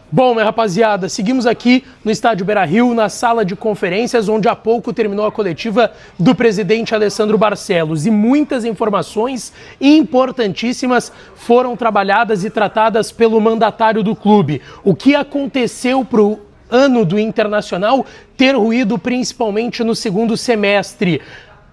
Bom, minha rapaziada, seguimos aqui no estádio Beira-Rio, na sala de conferências, onde há pouco terminou a coletiva do presidente Alessandro Barcelos. E muitas informações importantíssimas foram trabalhadas e tratadas pelo mandatário do clube. O que aconteceu para o ano do Internacional ter ruído principalmente no segundo semestre.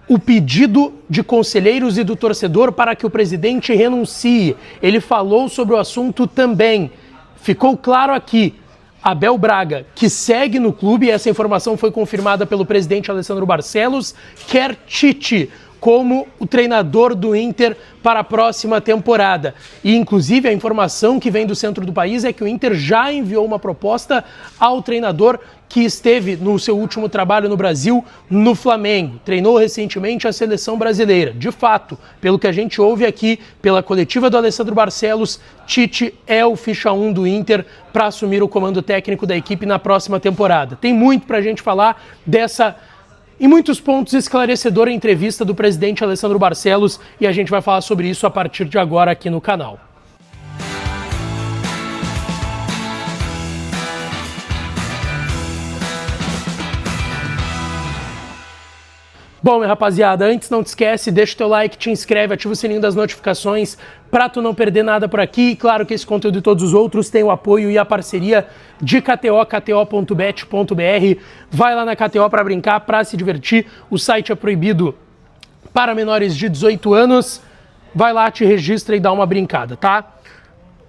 O pedido de conselheiros e do torcedor para que o presidente renuncie. Ele falou sobre o assunto também. Ficou claro aqui, Abel Braga, que segue no clube, e essa informação foi confirmada pelo presidente Alessandro Barcelos, quer Tite como o treinador do Inter para a próxima temporada. E, inclusive, a informação que vem do centro do país é que o Inter já enviou uma proposta ao treinador que esteve no seu último trabalho no Brasil, no Flamengo. Treinou recentemente a seleção brasileira. De fato, pelo que a gente ouve aqui, pela coletiva do Alessandro Barcelos, Tite é o ficha 1 do Inter para assumir o comando técnico da equipe na próxima temporada. Tem muito para a gente falar dessa, em muitos pontos, esclarecedora entrevista do presidente Alessandro Barcelos, e a gente vai falar sobre isso a partir de agora aqui no canal. Bom, minha rapaziada, antes não te esquece, deixa o teu like, te inscreve, ativa o sininho das notificações para tu não perder nada por aqui. E claro que esse conteúdo e todos os outros têm o apoio e a parceria de KTO, kto.bet.br. Vai lá na KTO para brincar, para se divertir. O site é proibido para menores de 18 anos. Vai lá, te registra e dá uma brincada, tá?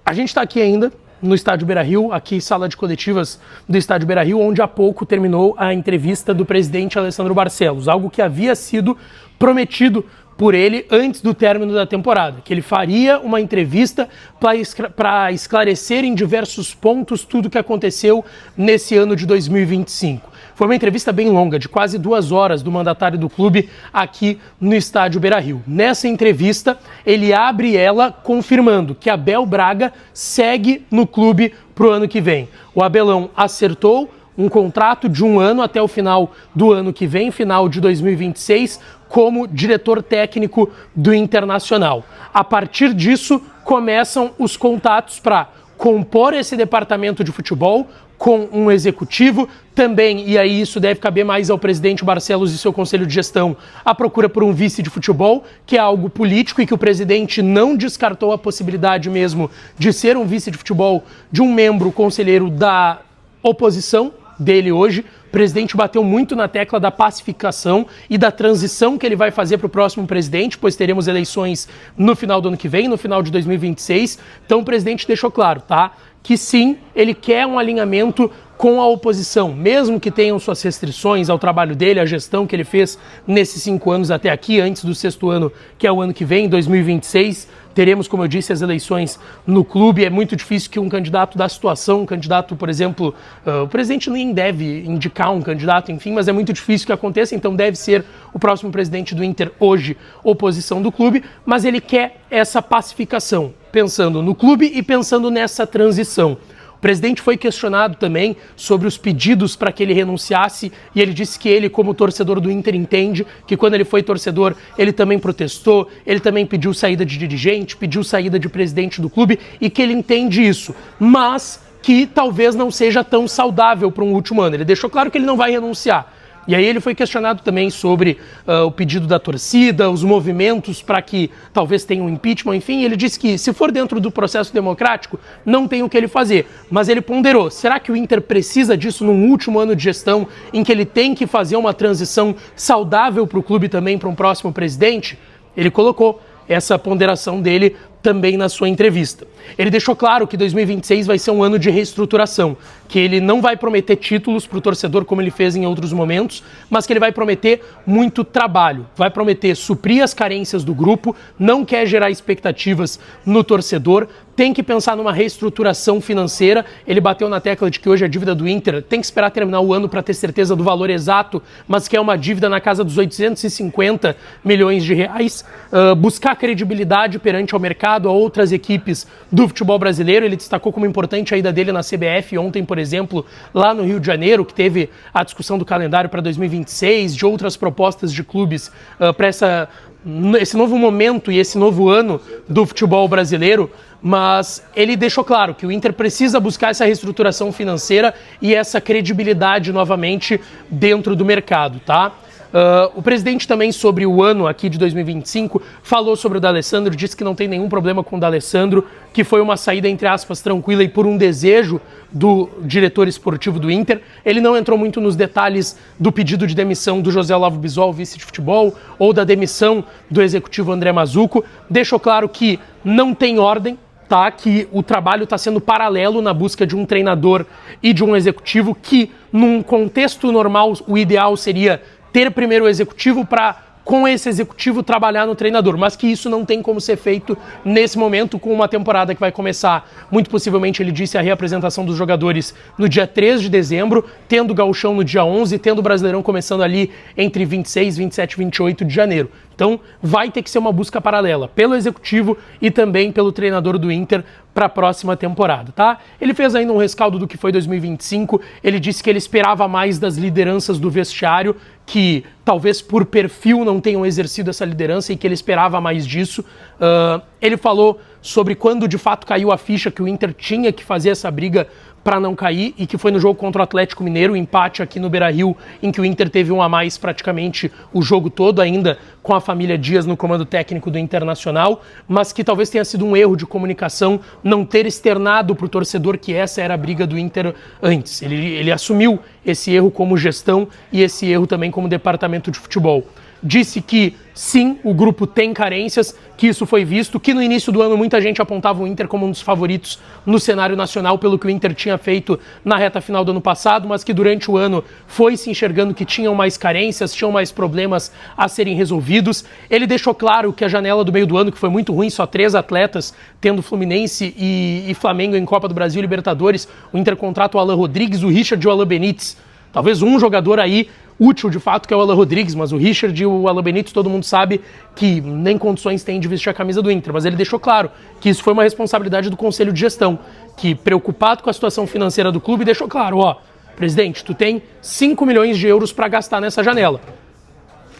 A gente está aqui ainda no estádio Beira-Rio, aqui sala de coletivas do estádio Beira-Rio, onde há pouco terminou a entrevista do presidente Alessandro Barcelos, algo que havia sido prometido por ele antes do término da temporada, que ele faria uma entrevista para esclarecer em diversos pontos tudo o que aconteceu nesse ano de 2025. Foi uma entrevista bem longa, de quase 2 horas, do mandatário do clube aqui no estádio Beira-Rio. Nessa entrevista, ele abre ela confirmando que Abel Braga segue no clube para o ano que vem. O Abelão acertou um contrato de 1 ano até o final do ano que vem, final de 2026, como diretor técnico do Internacional. A partir disso, começam os contatos para compor esse departamento de futebol com um executivo também, e aí isso deve caber mais ao presidente Barcelos e seu conselho de gestão, a procura por um vice de futebol, que é algo político e que o presidente não descartou a possibilidade mesmo de ser um vice de futebol de um membro conselheiro da oposição dele hoje. O presidente bateu muito na tecla da pacificação e da transição que ele vai fazer para o próximo presidente, pois teremos eleições no final do ano que vem, no final de 2026. Então o presidente deixou claro, tá? Que sim, ele quer um alinhamento com a oposição, mesmo que tenham suas restrições ao trabalho dele, à gestão que ele fez nesses 5 anos até aqui, antes do 6º ano, que é o ano que vem, 2026. Teremos, como eu disse, as eleições no clube. É muito difícil que um candidato da situação, um candidato, por exemplo, o presidente nem deve indicar um candidato, enfim, mas é muito difícil que aconteça, então deve ser o próximo presidente do Inter, hoje, oposição do clube, mas ele quer essa pacificação, pensando no clube e pensando nessa transição. O presidente foi questionado também sobre os pedidos para que ele renunciasse, e ele disse que ele, como torcedor do Inter, entende que quando ele foi torcedor, ele também protestou, ele também pediu saída de dirigente, pediu saída de presidente do clube, e que ele entende isso, mas que talvez não seja tão saudável para um último ano. Ele deixou claro que ele não vai renunciar. E aí ele foi questionado também sobre o pedido da torcida, os movimentos para que talvez tenha um impeachment, enfim. Ele disse que, se for dentro do processo democrático, não tem o que ele fazer. Mas ele ponderou, será que o Inter precisa disso num último ano de gestão, em que ele tem que fazer uma transição saudável para o clube também, para um próximo presidente? Ele colocou essa ponderação dele também na sua entrevista. Ele deixou claro que 2026 vai ser um ano de reestruturação, que ele não vai prometer títulos para o torcedor como ele fez em outros momentos, mas que ele vai prometer muito trabalho, vai prometer suprir as carências do grupo, não quer gerar expectativas no torcedor, tem que pensar numa reestruturação financeira. Ele bateu na tecla de que hoje a dívida do Inter tem que esperar terminar o ano para ter certeza do valor exato, mas que é uma dívida na casa dos 850 milhões de reais, buscar credibilidade perante ao mercado, a outras equipes do futebol brasileiro. Ele destacou como importante a ida dele na CBF ontem, por exemplo, lá no Rio de Janeiro, que teve a discussão do calendário para 2026, de outras propostas de clubes para essa esse novo momento e esse novo ano do futebol brasileiro, mas ele deixou claro que o Inter precisa buscar essa reestruturação financeira e essa credibilidade novamente dentro do mercado, tá? O presidente também, sobre o ano aqui de 2025, falou sobre o D'Alessandro, disse que não tem nenhum problema com o D'Alessandro, que foi uma saída, entre aspas, tranquila e por um desejo do diretor esportivo do Inter. Ele não entrou muito nos detalhes do pedido de demissão do José Olavo Bisol, vice de futebol, ou da demissão do executivo André Mazzucco. Deixou claro que não tem ordem, tá? Que o trabalho está sendo paralelo na busca de um treinador e de um executivo, que num contexto normal o ideal seria ter primeiro o executivo para, com esse executivo, trabalhar no treinador, mas que isso não tem como ser feito nesse momento, com uma temporada que vai começar, muito possivelmente, ele disse, a reapresentação dos jogadores no dia 3 de dezembro, tendo o Gauchão no dia 11, tendo o Brasileirão começando ali entre 26, 27 e 28 de janeiro. Então, vai ter que ser uma busca paralela pelo executivo e também pelo treinador do Inter para a próxima temporada, tá? Ele fez ainda um rescaldo do que foi 2025, ele disse que ele esperava mais das lideranças do vestiário, que talvez por perfil não tenham exercido essa liderança e que ele esperava mais disso. Ele falou sobre quando de fato caiu a ficha que o Inter tinha que fazer essa briga para não cair, e que foi no jogo contra o Atlético Mineiro, o empate aqui no Beira-Rio, em que o Inter teve um a mais praticamente o jogo todo, ainda com a família Dias no comando técnico do Internacional, mas que talvez tenha sido um erro de comunicação não ter externado para o torcedor que essa era a briga do Inter antes. Ele assumiu esse erro como gestão e esse erro também como departamento de futebol. Disse que sim, o grupo tem carências, que isso foi visto, que no início do ano muita gente apontava o Inter como um dos favoritos no cenário nacional pelo que o Inter tinha feito na reta final do ano passado, mas que durante o ano foi se enxergando que tinham mais carências, tinham mais problemas a serem resolvidos. Ele deixou claro que a janela do meio do ano, que foi muito ruim, só 3 atletas, tendo Fluminense e Flamengo em Copa do Brasil e Libertadores, o Inter contrata o Alan Rodrigues, o Richard e o Alan Benítez. Talvez um jogador aí útil de fato, que é o Alan Rodrigues, mas o Richard e o Alan Benítez todo mundo sabe que nem condições tem de vestir a camisa do Inter, mas ele deixou claro que isso foi uma responsabilidade do Conselho de Gestão, que preocupado com a situação financeira do clube, deixou claro, presidente, tu tem 5 milhões de euros para gastar nessa janela.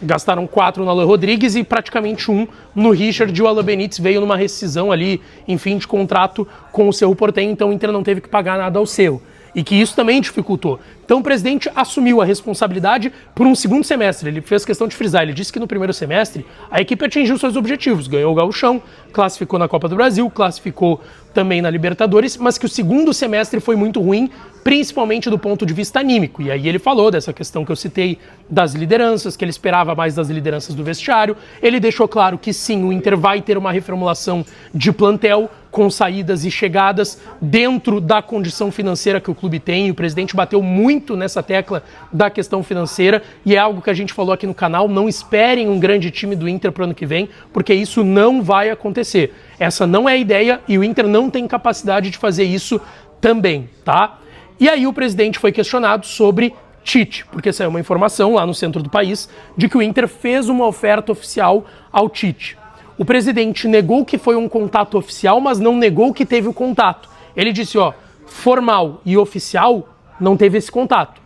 Gastaram 4 no Alan Rodrigues e praticamente 1 no Richard, e o Alan Benítez veio numa rescisão ali, enfim, de contrato com o Cerro Porteño, então o Inter não teve que pagar nada ao Cerro. E que isso também dificultou. Então o presidente assumiu a responsabilidade por um segundo semestre. Ele fez questão de frisar, ele disse que no primeiro semestre a equipe atingiu seus objetivos, ganhou o Gauchão, classificou na Copa do Brasil, classificou também na Libertadores, mas que o segundo semestre foi muito ruim, principalmente do ponto de vista anímico. E aí ele falou dessa questão que eu citei das lideranças, que ele esperava mais das lideranças do vestiário. Ele deixou claro que sim, o Inter vai ter uma reformulação de plantel, com saídas e chegadas dentro da condição financeira que o clube tem. O presidente bateu muito nessa tecla da questão financeira e é algo que a gente falou aqui no canal, não esperem um grande time do Inter para o ano que vem, porque isso não vai acontecer. Essa não é a ideia e o Inter não tem capacidade de fazer isso também, tá? E aí o presidente foi questionado sobre Tite, porque saiu uma informação lá no centro do país de que o Inter fez uma oferta oficial ao Tite. O presidente negou que foi um contato oficial, mas não negou que teve o contato. Ele disse, formal e oficial não teve esse contato.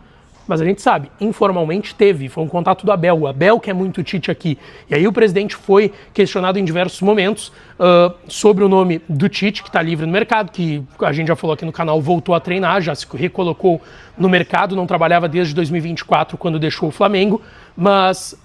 Mas a gente sabe, informalmente teve, foi um contato do Abel. O Abel quer muito o Tite aqui. E aí o presidente foi questionado em diversos momentos sobre o nome do Tite, que está livre no mercado, que a gente já falou aqui no canal, voltou a treinar, já se recolocou no mercado, não trabalhava desde 2024, quando deixou o Flamengo, mas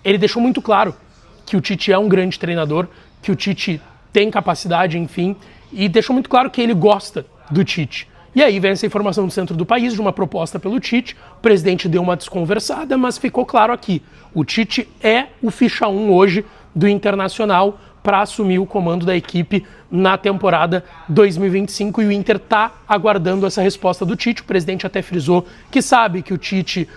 ele deixou muito claro que o Tite é um grande treinador, que o Tite tem capacidade, enfim, e deixou muito claro que ele gosta do Tite. E aí vem essa informação do centro do país, de uma proposta pelo Tite, o presidente deu uma desconversada, mas ficou claro aqui, o Tite é o ficha 1 hoje do Internacional para assumir o comando da equipe na temporada 2025 e o Inter está aguardando essa resposta do Tite. O presidente até frisou que sabe que o Tite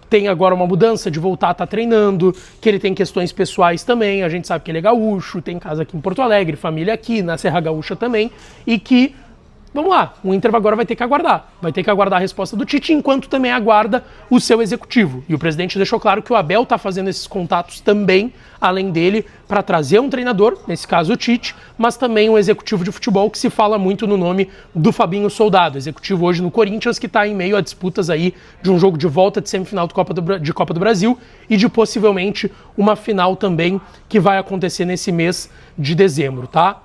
tem agora uma mudança de voltar a estar treinando, que ele tem questões pessoais também, a gente sabe que ele é gaúcho, tem casa aqui em Porto Alegre, família aqui, na Serra Gaúcha também, e que Vamos lá, o Inter agora vai ter que aguardar a resposta do Tite, enquanto também aguarda o seu executivo. E o presidente deixou claro que o Abel está fazendo esses contatos também, além dele, para trazer um treinador, nesse caso o Tite, mas também um executivo de futebol que se fala muito no nome do Fabinho Soldado, executivo hoje no Corinthians, que está em meio a disputas aí de um jogo de volta de semifinal de Copa do Brasil e de possivelmente uma final também que vai acontecer nesse mês de dezembro, tá?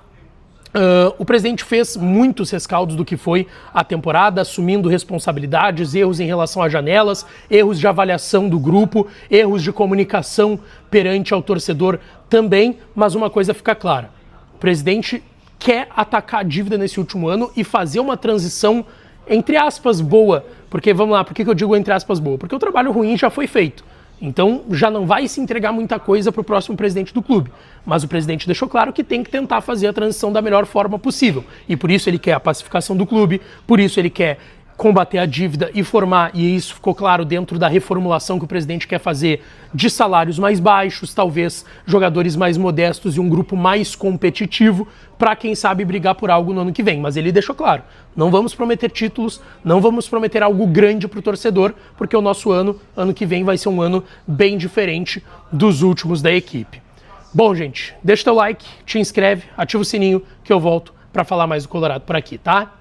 O presidente fez muitos rescaldos do que foi a temporada, assumindo responsabilidades, erros em relação a janelas, erros de avaliação do grupo, erros de comunicação perante ao torcedor também, mas uma coisa fica clara, o presidente quer atacar a dívida nesse último ano e fazer uma transição, entre aspas, boa, porque, vamos lá, por que eu digo entre aspas boa? Porque o trabalho ruim já foi feito. Então já não vai se entregar muita coisa para o próximo presidente do clube. Mas o presidente deixou claro que tem que tentar fazer a transição da melhor forma possível. E por isso ele quer a pacificação do clube, por isso ele quer combater a dívida e formar, e isso ficou claro dentro da reformulação que o presidente quer fazer, de salários mais baixos, talvez jogadores mais modestos e um grupo mais competitivo, para quem sabe brigar por algo no ano que vem. Mas ele deixou claro, não vamos prometer títulos, não vamos prometer algo grande para o torcedor, porque o nosso ano que vem vai ser um ano bem diferente dos últimos da equipe. Bom, gente, deixa teu like, te inscreve, ativa o sininho que eu volto para falar mais do Colorado por aqui, tá?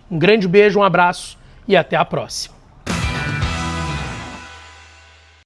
Um grande beijo, um abraço e até a próxima.